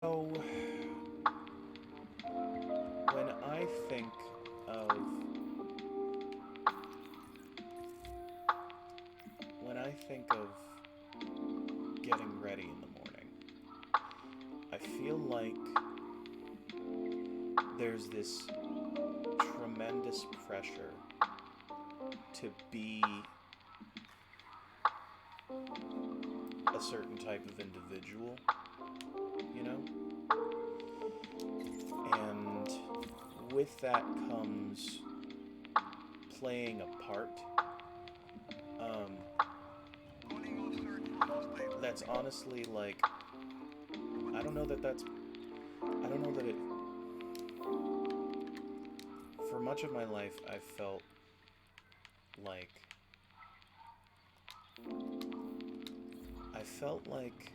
So, when I think of when I think of getting ready in the morning, I feel like there's this tremendous pressure to be a certain type of individual, you know? And with that comes playing a part. Um, that's honestly like, I don't know that that's, I don't know that it, for much of my life, I felt like, I felt like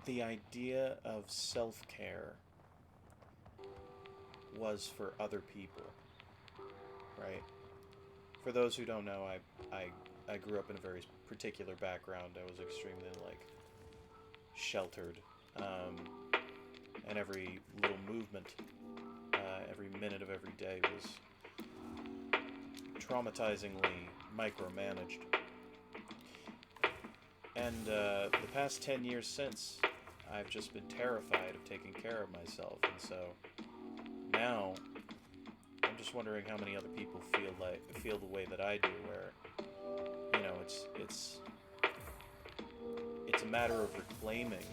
the idea of self care was for other people, right? For those who don't know, I grew up in a very particular background. I was extremely like sheltered, um, and every little movement, every minute of every day was traumatizingly micromanaged. And the past 10 years since, I've just been terrified of taking care of myself, and so now I'm just wondering how many other people feel the way that I do, where it's a matter of reclaiming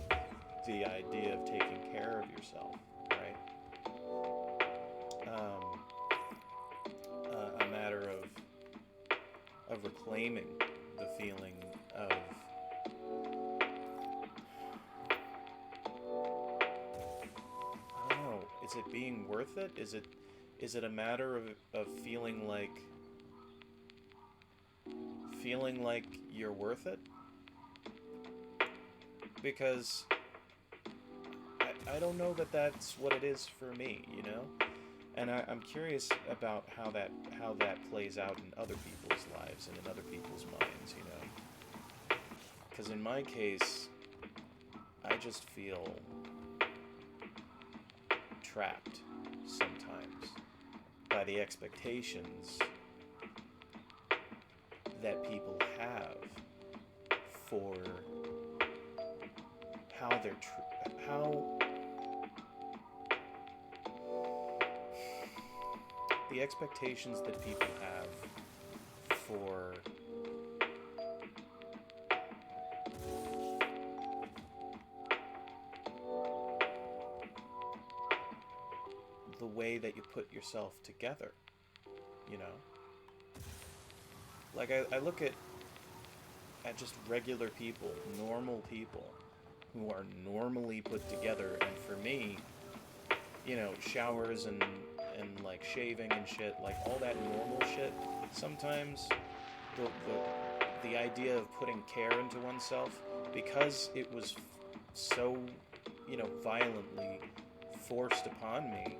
the idea of taking care of yourself, right? Um, a matter of reclaiming the feeling of I don't know. Is it being worth it? Is it a matter of feeling like you're worth it? Because I don't know that that's what it is for me, you know? And I'm curious about how that plays out in other people's lives and in other people's minds, you know? Because in my case, I just feel trapped sometimes by the expectations that people have for how how the expectations that people have for the way that you put yourself together, you know? Like I look at just regular people, normal people who are normally put together, and for me, showers and like shaving and shit, like all that normal shit. Sometimes the idea of putting care into oneself, because it was so violently forced upon me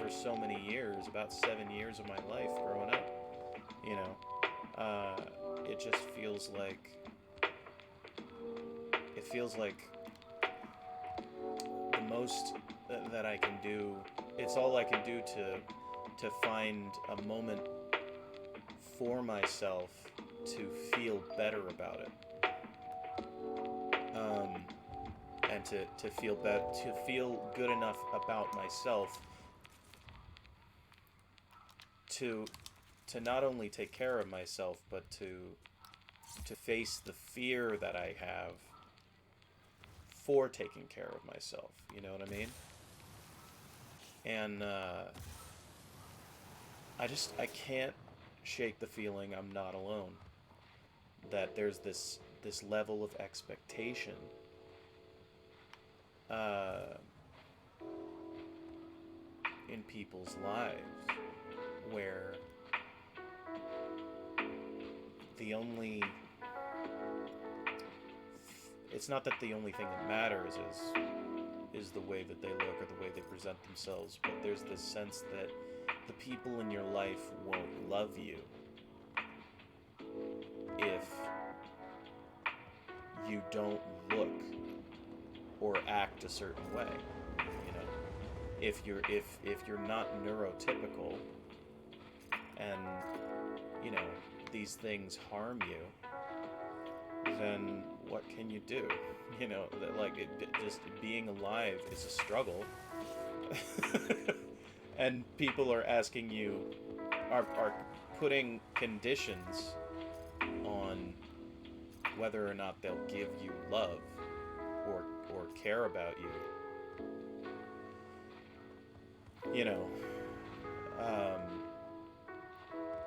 for so many years, about 7 years of my life growing up, you know, uh, it just feels like the most that I can do. It's all I can do to find a moment for myself to feel better about it, um, and to feel good enough about myself to not only take care of myself, but to face the fear that I have for taking care of myself. You know what I mean? And I can't shake the feeling I'm not alone. That there's this level of expectation uh, in people's lives where the only it's not that the only thing that matters is the way that they look or the way they present themselves, but there's this sense that the people in your life won't love you if you don't look or act a certain way. You know, if you're not neurotypical, and you know these things harm you, then what can you do? You know, that like just being alive is a struggle. And people are asking you, are putting conditions on whether or not they'll give you love or care about you. You know,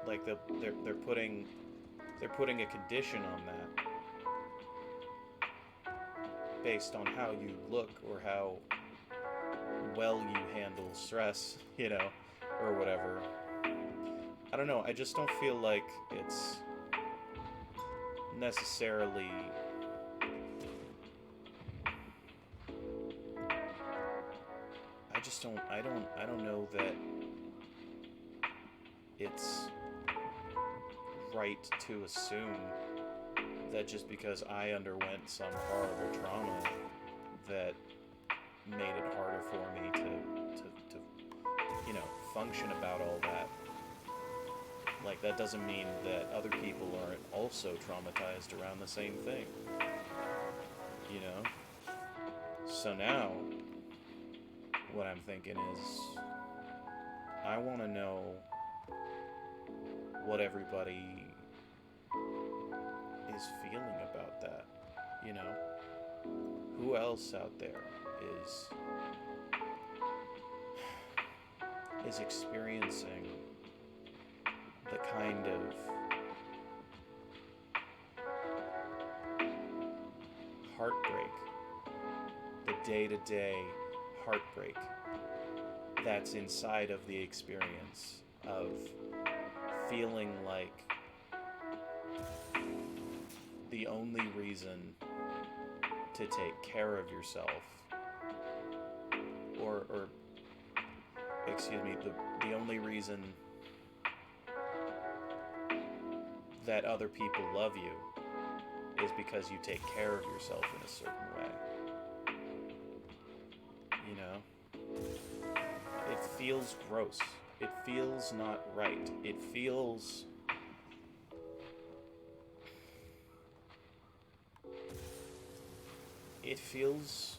like they're putting a condition on that based on how you look or how well you handle stress, you know, or whatever. I don't know, I just don't feel like it's necessarily I don't know that it's right to assume that just because I underwent some horrible trauma that made it harder for me to you know, function about all that. Like, that doesn't mean that other people aren't also traumatized around the same thing. You know? So now, what I'm thinking is, I want to know what everybody is feeling about that. You know? Who else out there is experiencing the kind of heartbreak, the day-to-day heartbreak that's inside of the experience of feeling like the only reason to take care of yourself, or excuse me, the only reason that other people love you is because you take care of yourself in a certain way. You know? It feels gross. It feels not right. It feels... It feels...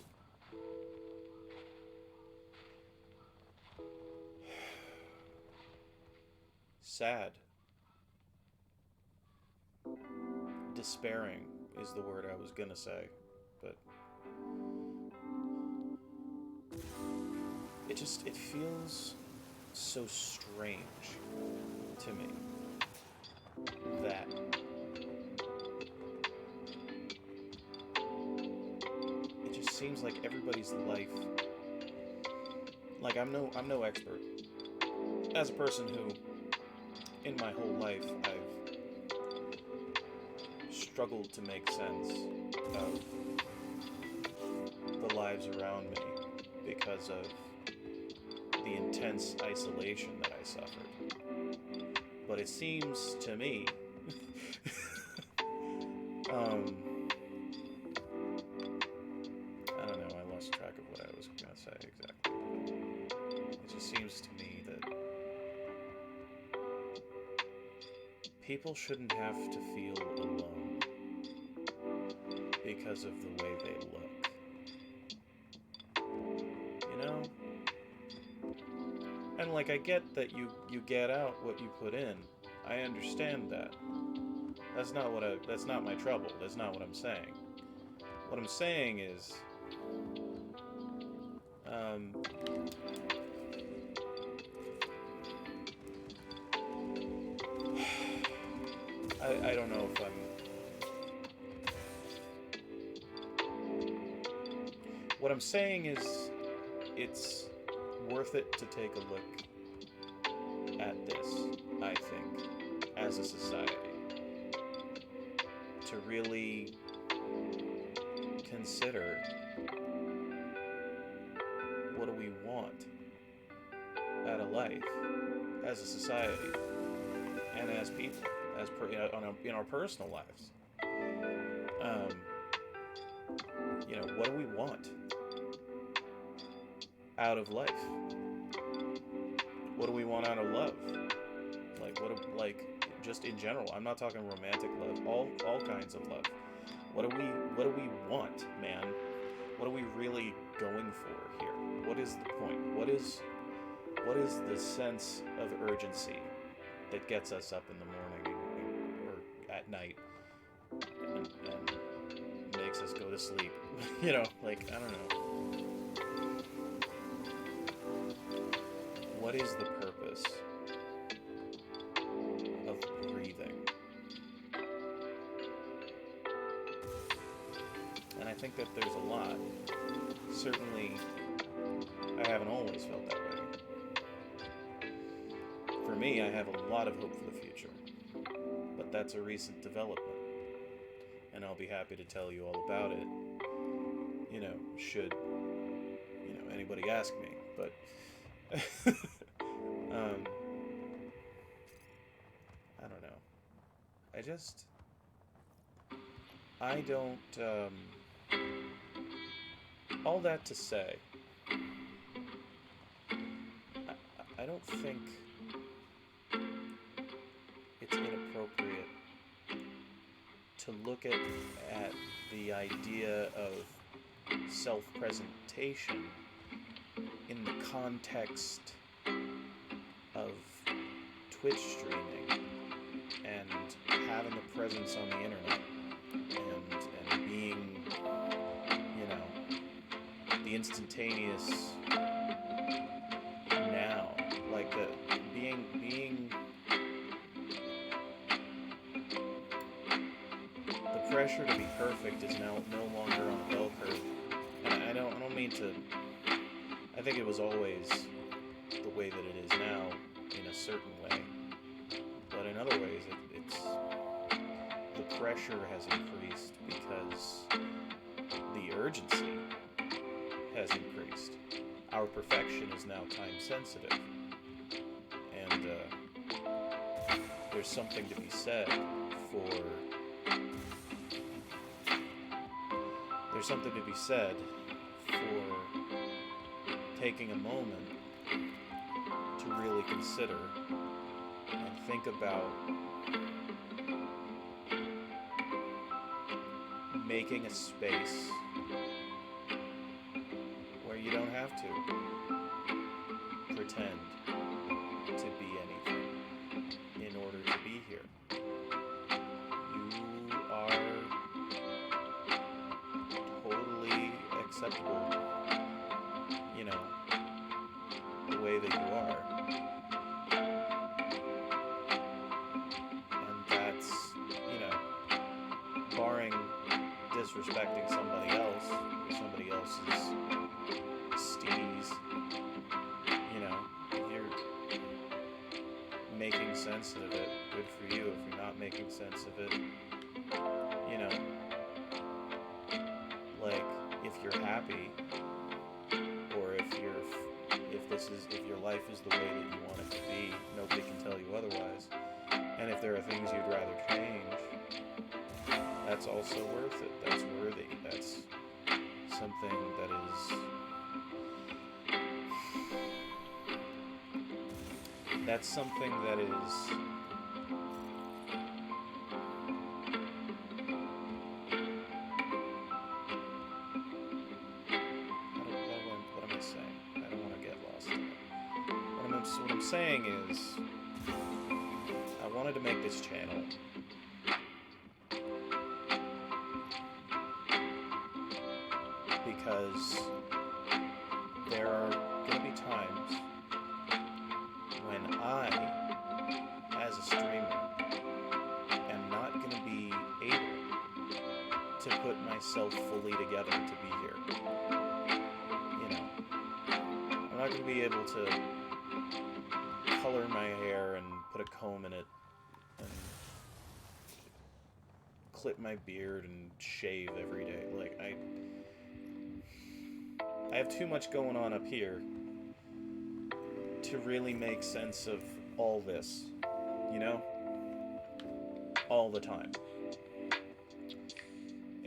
sad. Despairing is the word I was gonna say, but it feels so strange to me that it just seems like everybody's life, like I'm no expert. As a person who in my whole life I've struggled to make sense of the lives around me because of the intense isolation that I suffered. But it seems to me I don't know, I lost track of what I was gonna say exactly. It just seems to me that people shouldn't have to feel alone because of the way they look. You know? And like, I get that you get out what you put in. I understand that. That's not my trouble. That's not what I'm saying. What I'm saying is, I don't know if what I'm saying is, it's worth it to take a look at this, I think, as a society. To really consider, what do we want out of life as a society and as people, in our personal lives. want out of life? What do we want out of love? Like just in general. I'm not talking romantic love. All kinds of love. What do we want, man? What are we really going for here? What is the point? What is the sense of urgency that gets us up in the morning or at night and makes us go to sleep? You know, like, I don't know. What is the purpose of breathing? And I think that there's a lot. Certainly, I haven't always felt that way. For me, I have a lot of hope for the future. But that's a recent development. And I'll be happy to tell you all about it, you know, should, you know, anybody ask me. But I don't know. I don't, all that to say, I don't think it's inappropriate to look at the idea of self-presentation in the context of Twitch streaming and having a presence on the internet and being, you know, the instantaneous now, like being the pressure to be perfect is now no longer on a bell curve. And I don't mean to. I think it was always the way that it is now in a certain way, but in other ways it's the pressure has increased because the urgency has increased. Our perfection is now time sensitive, and there's something to be said for taking a moment to really consider and think about making a space where you don't have to pretend to be anything in order to be here. You are totally acceptable, you know, the way that you are. And that's, you know, barring disrespecting somebody else or somebody else's steez, you know, if you're making sense of it, good for you. If you're not making sense of it, you know, like, if you're happy, or if your life is the way that you want it to be, nobody can tell you otherwise. And if there are things you'd rather change, that's also worth it. That's worthy. That's something that is... That's something that is... What am I saying? I don't want to get lost in it. What I'm saying is, I wanted to make this channel because there are going to be times when I, as a streamer, am not going to be able to put myself fully together to be here. You know, I'm not going to be able to color my hair and put a comb in it and clip my beard and shave every day. Like, I have too much going on up here to really make sense of all this, you know? All the time.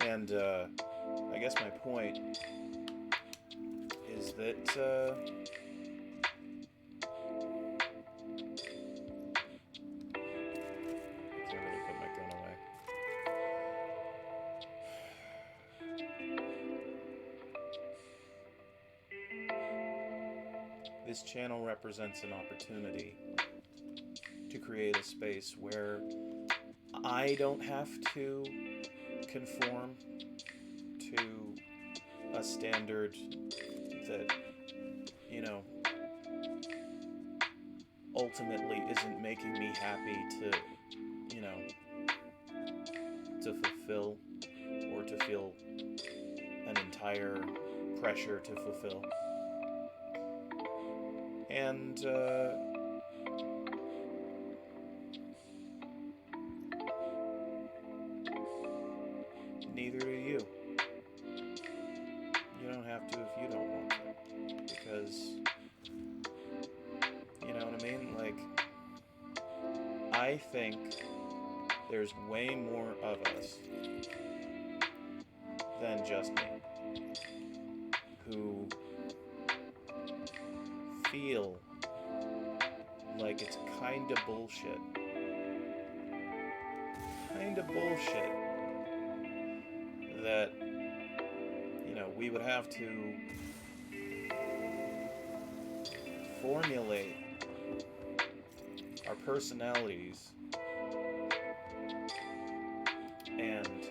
And, I guess my point is that I can't really put my gun away. This channel represents an opportunity to create a space where I don't have to conform to a standard that, you know, ultimately isn't making me happy to, you know, to fulfill or to feel an entire pressure to fulfill. And, neither do you. You don't have to if you don't want to. Because, you know what I mean? Like, I think there's way more of us than just me who feel like it's kind of bullshit. That, you know, we would have to formulate our personalities and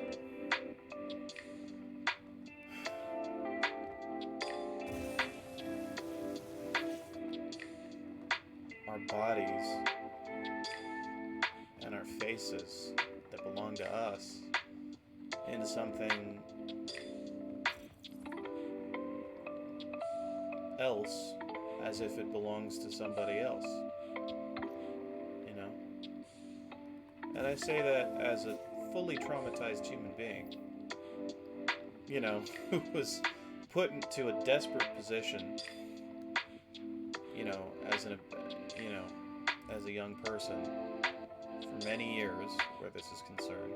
our bodies and our faces that belong to us into something else as if it belongs to somebody else, you know? And I say that as a fully traumatized human being, you know, who was put into a desperate position, you know, as a young person for many years where this is concerned.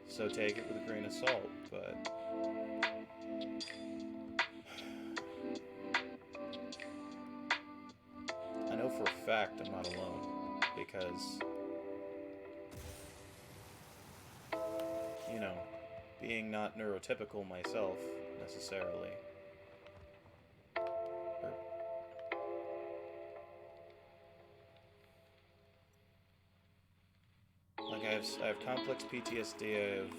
So take it with a grain of salt, but I know for a fact I'm not alone, because, you know, being not neurotypical myself necessarily, I have complex PTSD, I have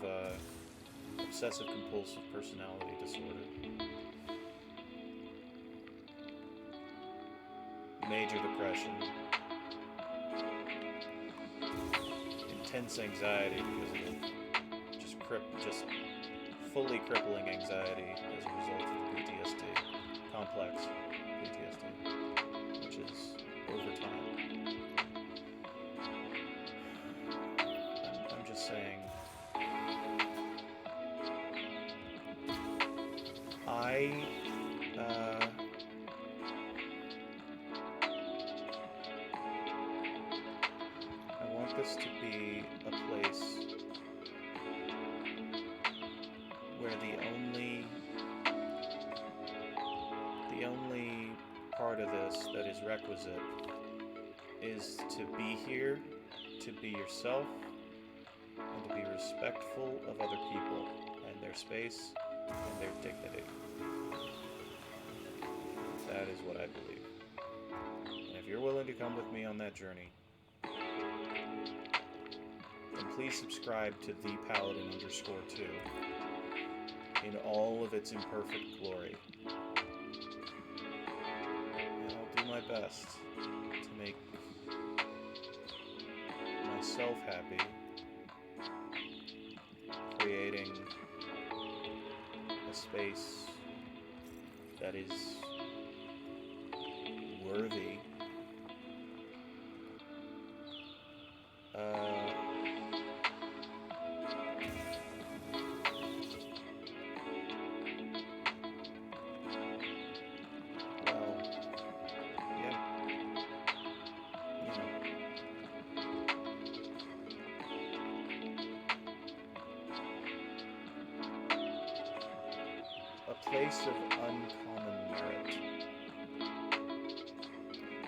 obsessive compulsive personality disorder, major depression, intense anxiety because of it, just fully crippling anxiety as a result of the PTSD, complex PTSD, which is over time. Saying I want this to be a place where the only part of this that is requisite is to be here, to be yourself, and to be respectful of other people and their space and their dignity. That is what I believe. And if you're willing to come with me on that journey, then please subscribe to The Paladin _2 in all of its imperfect glory. And I'll do my best to make myself happy, creating a space that is worthy a place of uncommon merit,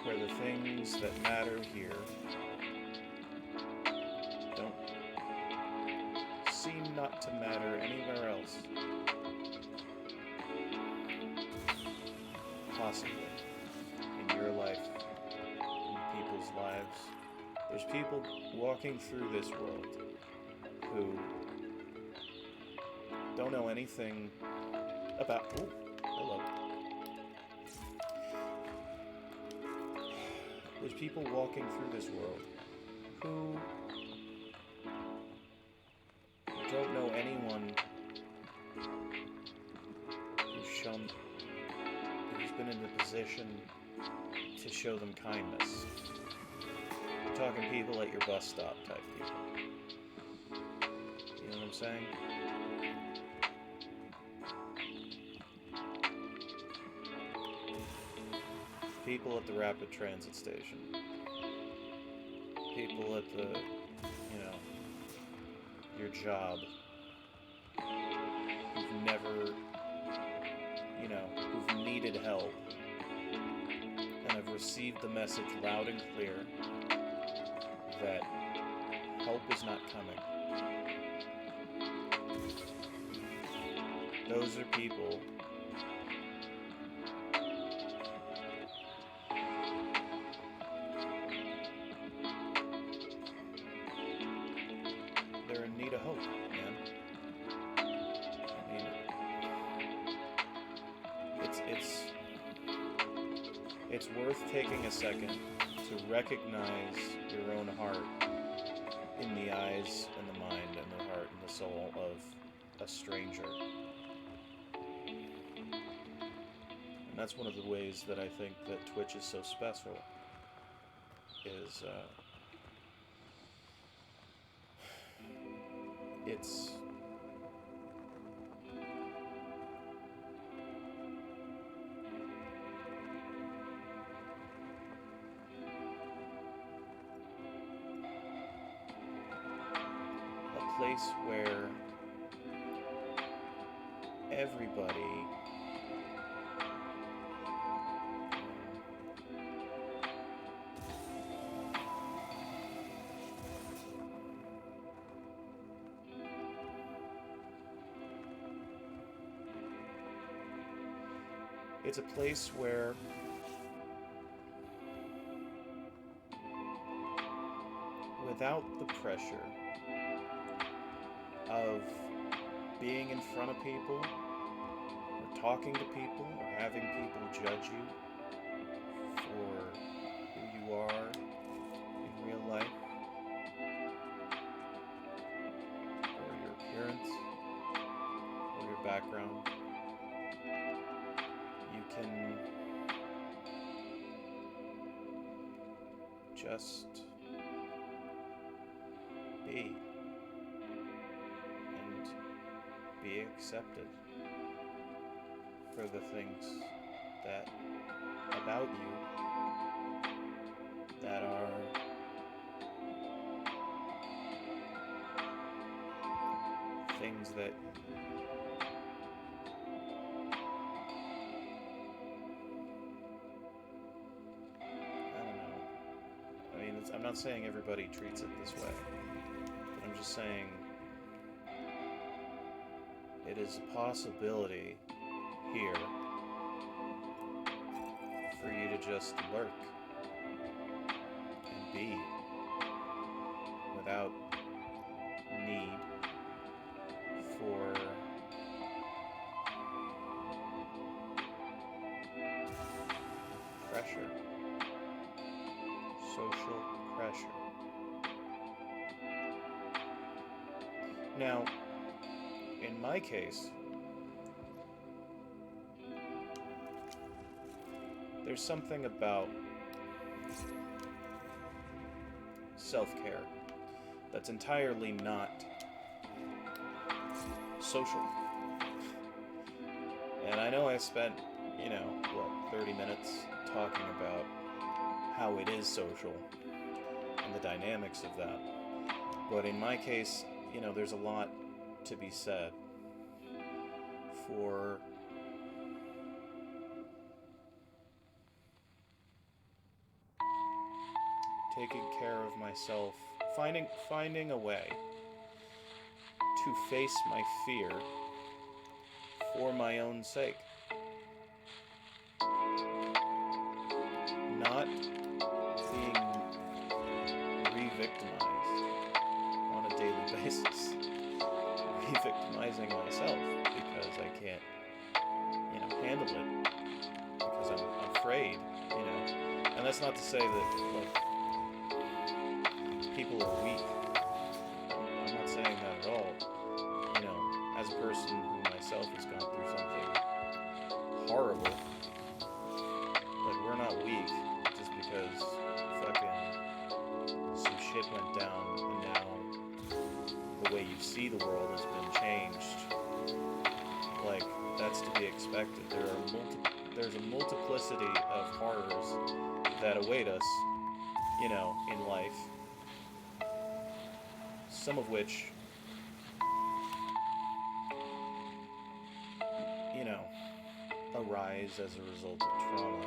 where the things that matter here don't seem not to matter anywhere else. Possibly in your life, in people's lives. There's people walking through this world who don't know anything about... Oh, hello. There's people walking through this world who don't know anyone who's been in the position to show them kindness. I'm talking people at your bus stop type people. You know what I'm saying? People at the rapid transit station. People at the, your job. Who've never, who've needed help. And have received the message loud and clear that help is not coming. Those are people they're in need of hope, man. I mean, it's worth taking a second to recognize your own heart in the eyes and the mind and the heart and the soul of a stranger. And that's one of the ways that I think that Twitch is so special, is it's a place where everybody it's a place where without the pressure of being in front of people, or talking to people, or having people judge you for who you are in real life, or your appearance, or your background, you can just be and be accepted for the things that about you that are things that I'm not saying everybody treats it this way, but I'm just saying it is a possibility here for you to just lurk and be without need for pressure, social pressure. Now, in my case, there's something about self-care that's entirely not social. And I know I spent, 30 minutes talking about how it is social and the dynamics of that. But in my case, there's a lot to be said for taking care of myself, finding a way to face my fear for my own sake. Not being re-victimized on a daily basis. Re-victimizing myself because I can't, handle it. Because I'm afraid, And that's not to say that, people are weak. I'm not saying that at all. As a person who myself has gone through something horrible, we're not weak just because fucking some shit went down and now the way you see the world has been changed. That's to be expected. There's a multiplicity of horrors that await us, in life. Some of which, arise as a result of trauma.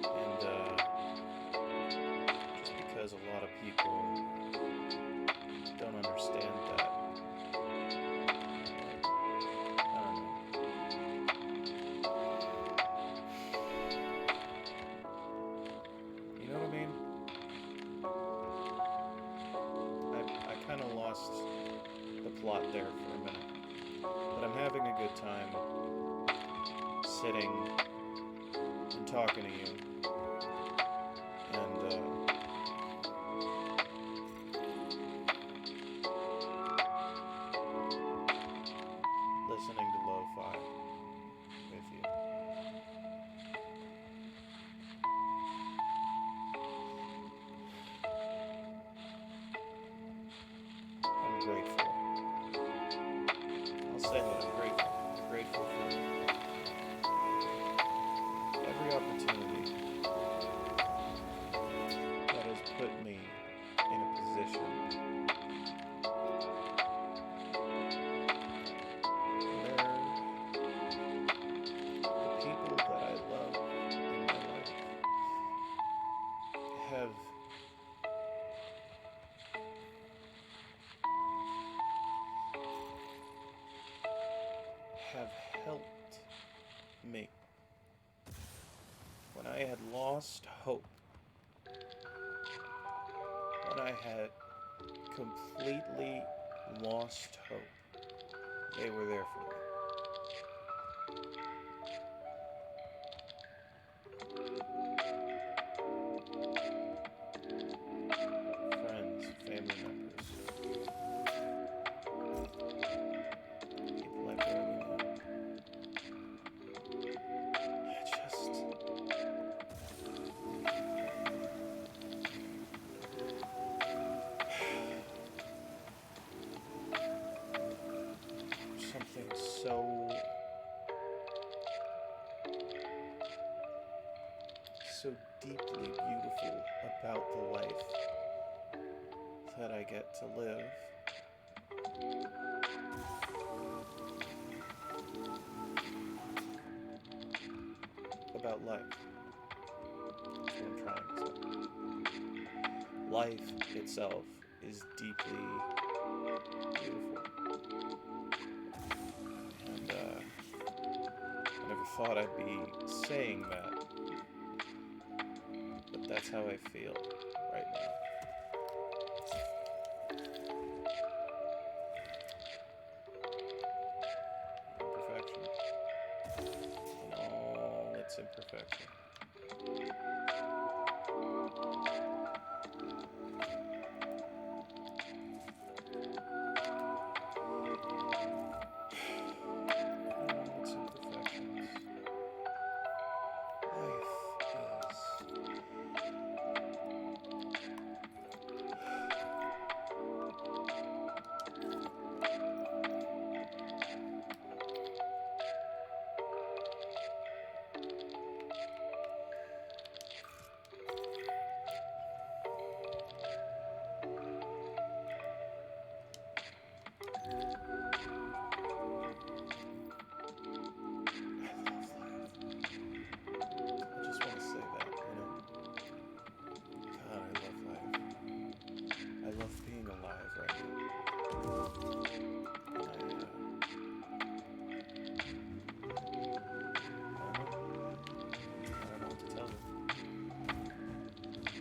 And just because a lot of people don't understand that, I don't know. You know what I mean? I kind of lost the plot there for a minute, but I'm having a good time sitting and talking to you, and listening to lo-fi with you. I'm grateful. I'll say that I'm grateful. I'm grateful for every opportunity that has put me in a position where the people that I love in my life have helped me when I had lost hope, when I had completely lost hope. They were there for me. Friends, family members, people I barely know. Something so deeply beautiful about the life that I get to live. About life. That's what I'm trying to say. Life itself is deeply beautiful. And I never thought I'd be saying that, but that's how I feel right now. Imperfection. In all its imperfection.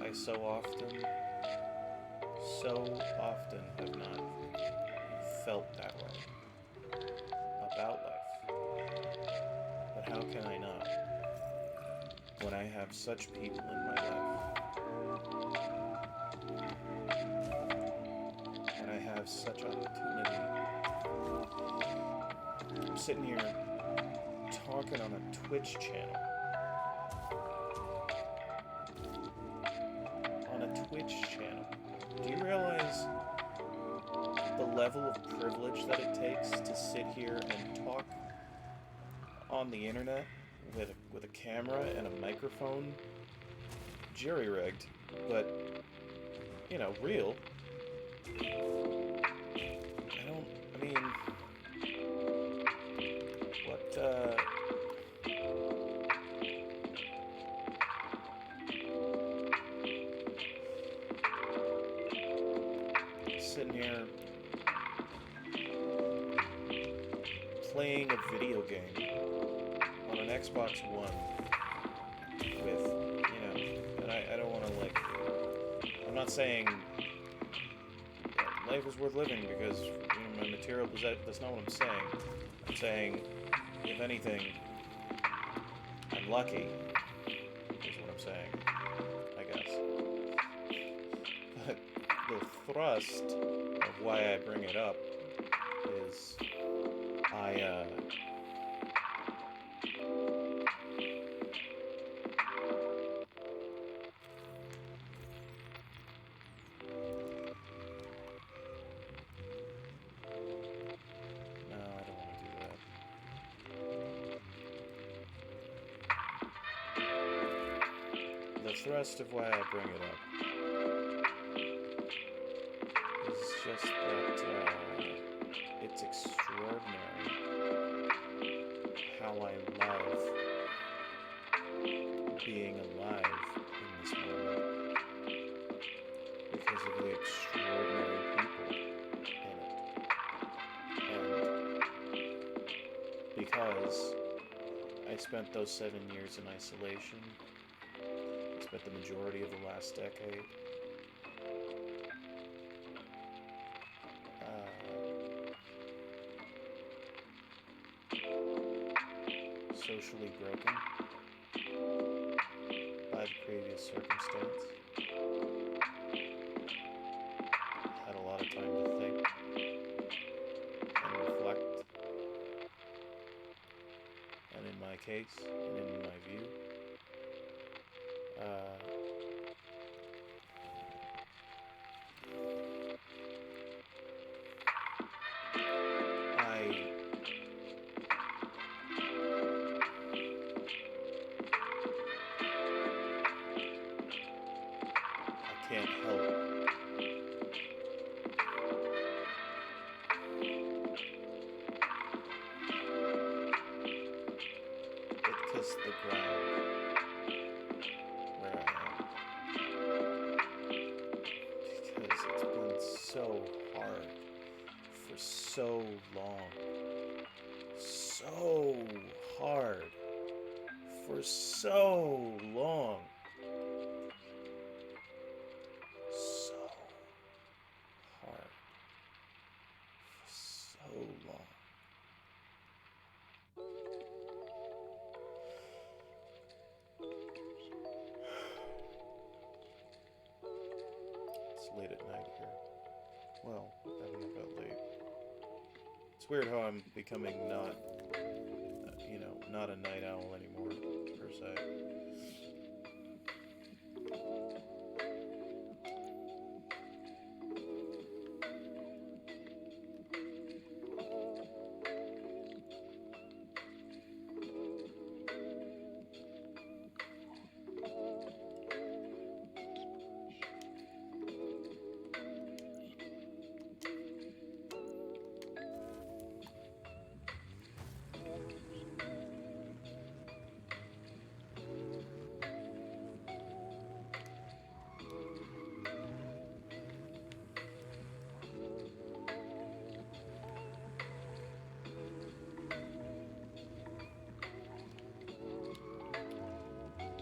I so often have not felt that way about life. But how can I not? When I have such people in my life. When I have such opportunity. I'm sitting here talking on a Twitch channel. On a Twitch channel. Do you realize the level of privilege that it takes to sit here and talk on the internet with a camera and a microphone? Jury-rigged, but, you know, real. I mean, what, sitting here playing a video game on an Xbox One with, you know, and I don't want to, like, I'm not saying life is worth living because, you know, my material possession, that's not what I'm saying. I'm saying, if anything, I'm lucky, is what I'm saying, I guess. But the thrust of why I bring it up is the thrust of why I bring it up is just that it's extraordinary how I love being alive in this moment because of the extraordinary people in it. And because I spent those 7 years in isolation, spent the majority of the last decade socially broken by the previous circumstance. Had a lot of time to think and reflect, and in my case, and in my view, I can't help but kiss the ground where I am, because it's been so hard for so long, so hard for so long, so hard for so long. It's late at night here. Well, I don't know about late. It's weird how I'm becoming not, not a night owl anymore, per se.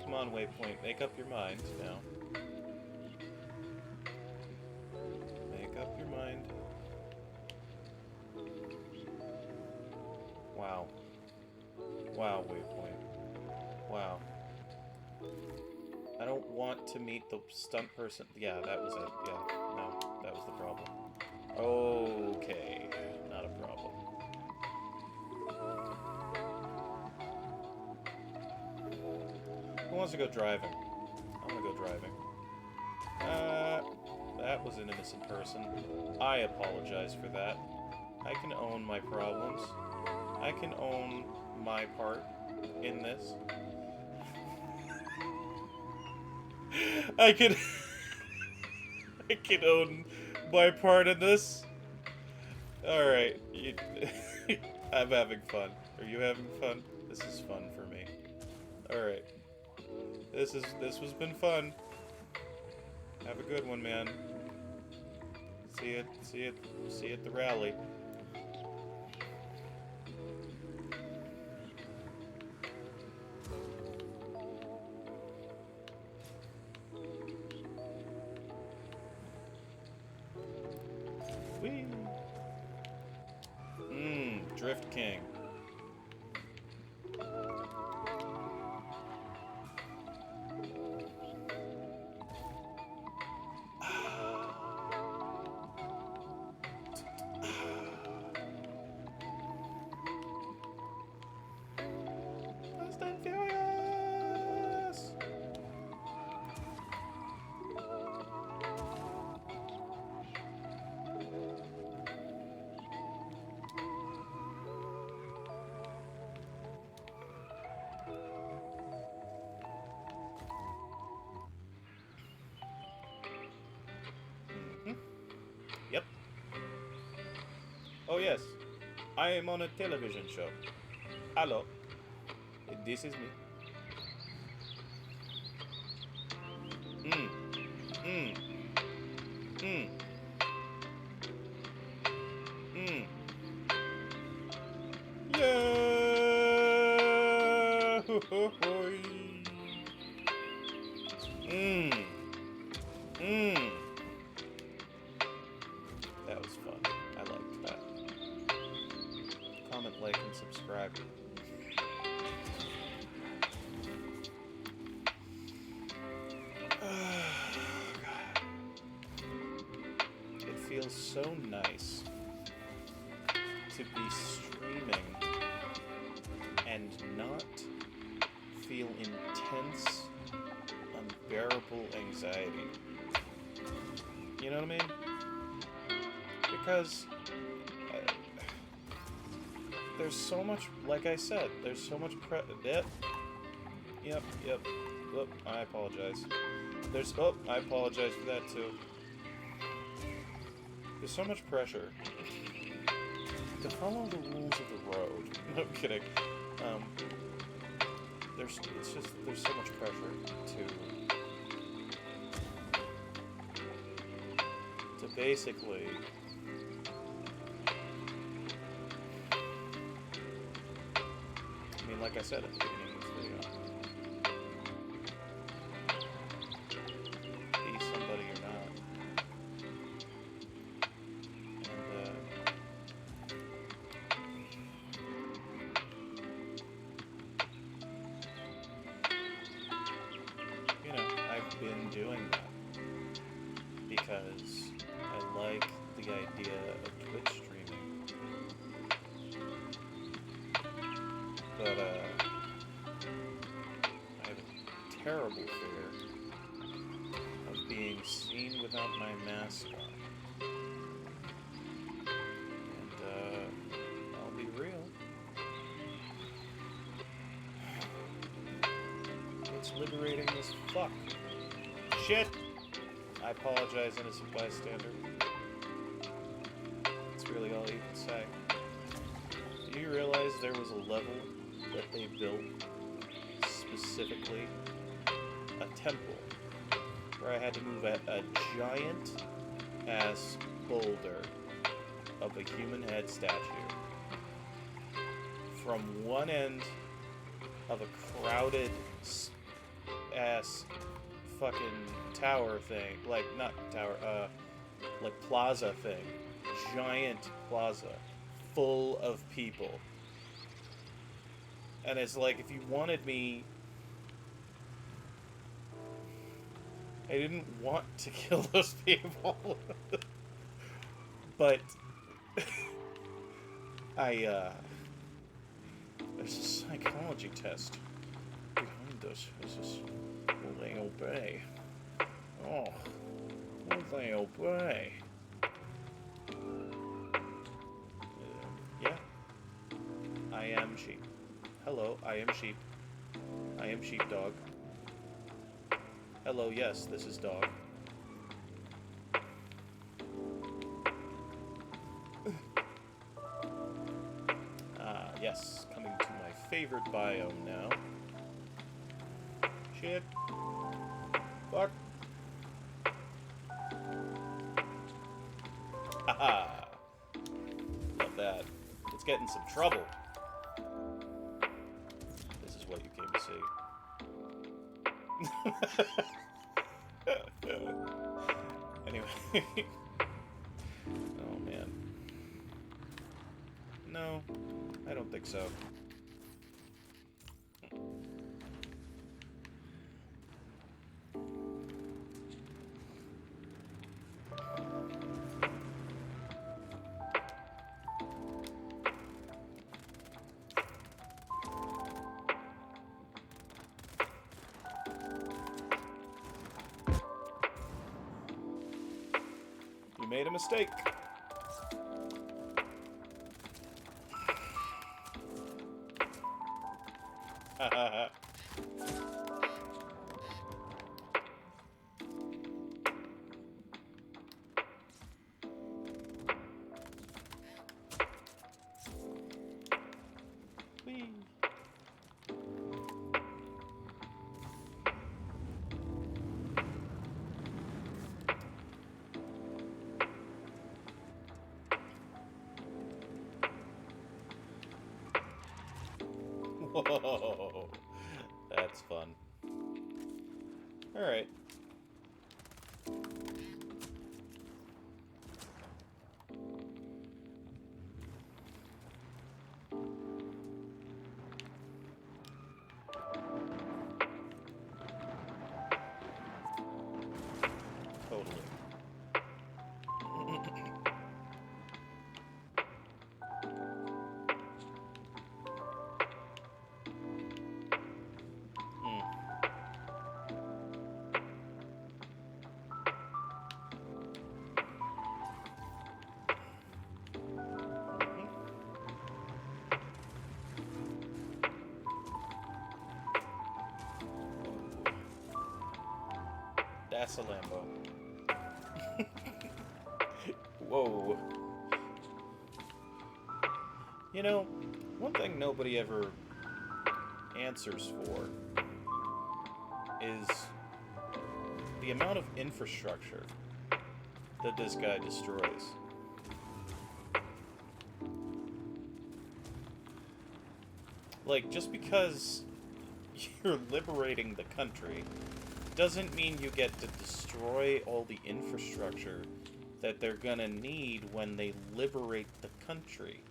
Come on, Waypoint, make up your mind now. up your mind. Wow. Wow, waypoint. Wow. I don't want to meet the stunt person. Yeah, that was it. Yeah, no, that was the problem. Okay, not a problem. Who wants to go driving? I'm gonna go driving. That was an innocent person. I apologize for that. I can own my problems. I can own my part in this. I can own my part in this. Alright. I'm having fun. Are you having fun? This is fun for me. Alright. This has been fun. Have a good one, man. See you at the rally. Whee! Drift King. Fast and Furious! Yep. Oh yes, I am on a television show. Hello, this is me. Yeah. That was fun. I liked that. Comment, like, and subscribe. God. It feels so nice to be streaming and not feel intense, unbearable anxiety. You know what I mean? Because there's so much, like I said, there's so much Yep. Oop, I apologize. I apologize for that too. There's so much pressure to follow the rules of the road. No, I'm kidding. There's so much pressure to basically like I said at the beginning of this video, be somebody you're not. And, I've been doing that because I like the idea of Twitch streaming. But, I have a terrible fear of being seen without my mask on. And, I'll be real. It's liberating as fuck. Shit! I apologize, innocent bystander. That's really all you can say. Do you realize there was a level that they built specifically, a temple, where I had to move a giant ass boulder of a human head statue from one end of a crowded ass fucking tower thing, like not tower, like plaza thing, giant plaza, full of people. And it's like, if you wanted me, I didn't want to kill those people. But there's a psychology test behind us. This is, will they obey? Oh, will they obey? Yeah. I am sheep. Hello, I am sheep. I am sheepdog. Hello, yes, this is dog. Yes, coming to my favorite biome now. Shit. Fuck. Haha. Love that. Let's get in some trouble. This is what you came to see. Anyway. Oh, man. No, I don't think so. You made a mistake. Whee. Whoa, that's fun. All right. Totally. That's a Lambo. Whoa. You know, one thing nobody ever answers for is the amount of infrastructure that this guy destroys. Like, just because you're liberating the country doesn't mean you get to destroy all the infrastructure that they're gonna need when they liberate the country.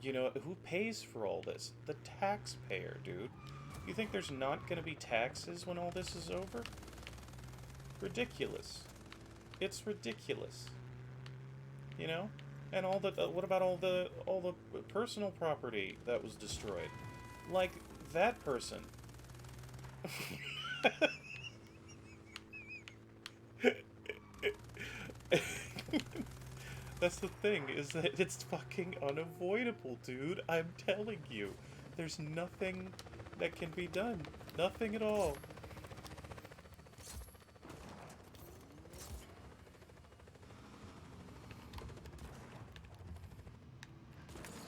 You know, who pays for all this? The taxpayer, dude. You think there's not gonna be taxes when all this is over? Ridiculous. It's ridiculous. You know? And all the what about all the personal property that was destroyed? Like that person. That's the thing, is that it's fucking unavoidable, dude. I'm telling you. There's nothing that can be done. Nothing at all.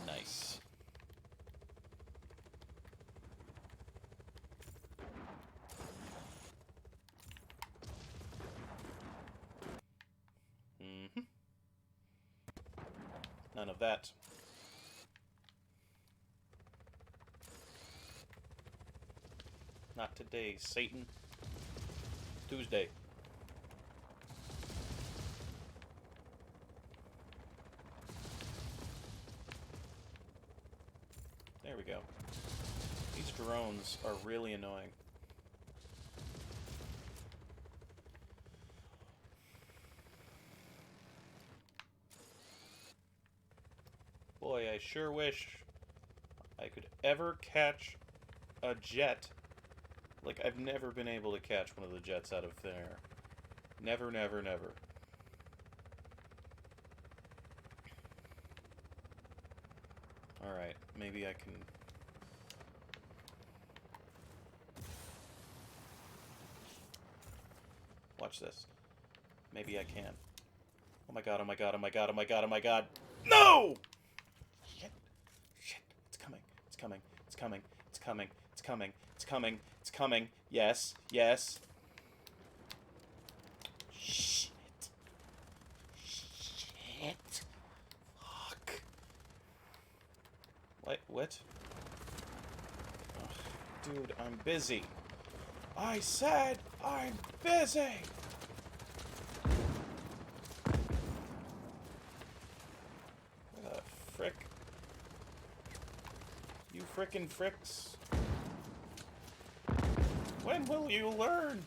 Nice. Mm-hmm. None of that. Not today, Satan. Tuesday. go. These drones are really annoying. Boy, I sure wish I could ever catch a jet. Like, I've never been able to catch one of the jets out of thin air. Never, never, never. Alright, maybe I can... Watch this. Maybe I can. Oh my god, oh my god, oh my god, oh my god, oh my god. No! Shit. Shit. It's coming. It's coming. It's coming. It's coming. It's coming. It's coming. It's coming. Yes. Yes. Shit. Shit. Fuck. What? Ugh, dude, I'm busy. I said I'm busy! What the frick? You frickin' fricks. When will you learn?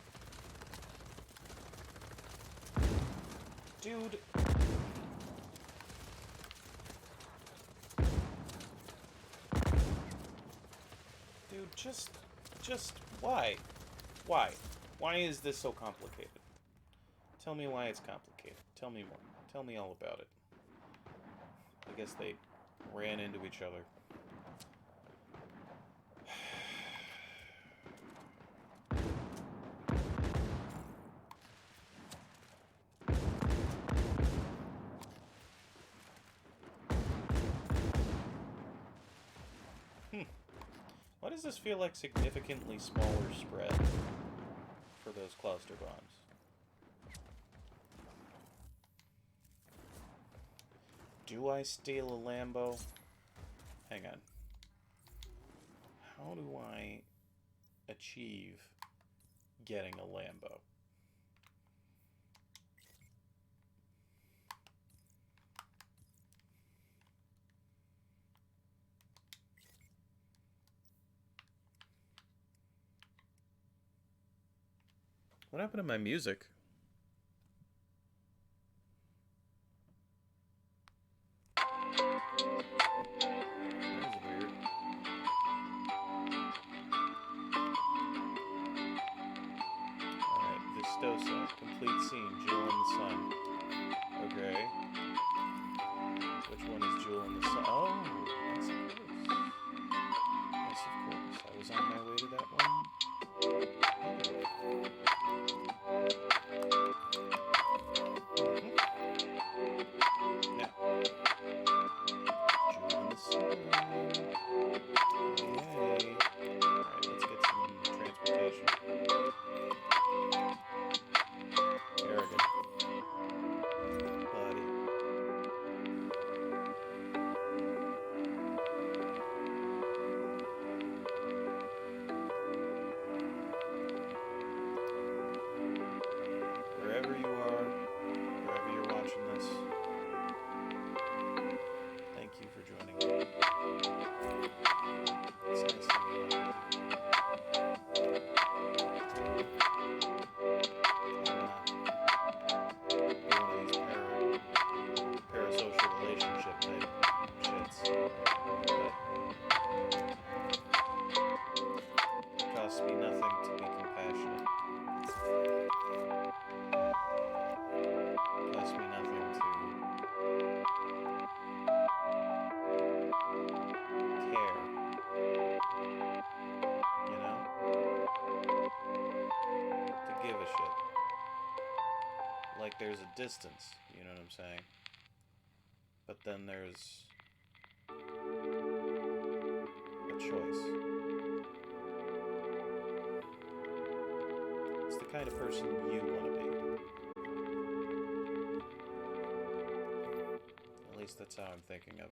Dude. Dude, just why? Why? Why is this so complicated? Tell me why it's complicated. Tell me more. Tell me all about it. I guess they ran into each other. Why does this feel like significantly smaller spread for those cluster bombs? Do I steal a Lambo? Hang on. How do I achieve getting a Lambo? What happened to my music? Vistosa, complete scene, Jewel in the Sun. Okay. Which one is Jewel in the Sun? Oh, yes, of course. Yes, of course. I was on my way to that one. Now, Jewel in the Sun. Yay. Alright, let's get some transportation. Arrogant. Buddy. Wherever you are, wherever you're watching this, thank you for joining me. It's nice to meet you. Parasocial relationship type shits. But it costs me nothing to be compassionate. It costs me nothing to care. You know? To give a shit. Like there's a distance, you know what I'm saying? But then there's a choice. It's the kind of person you want to be. At least that's how I'm thinking of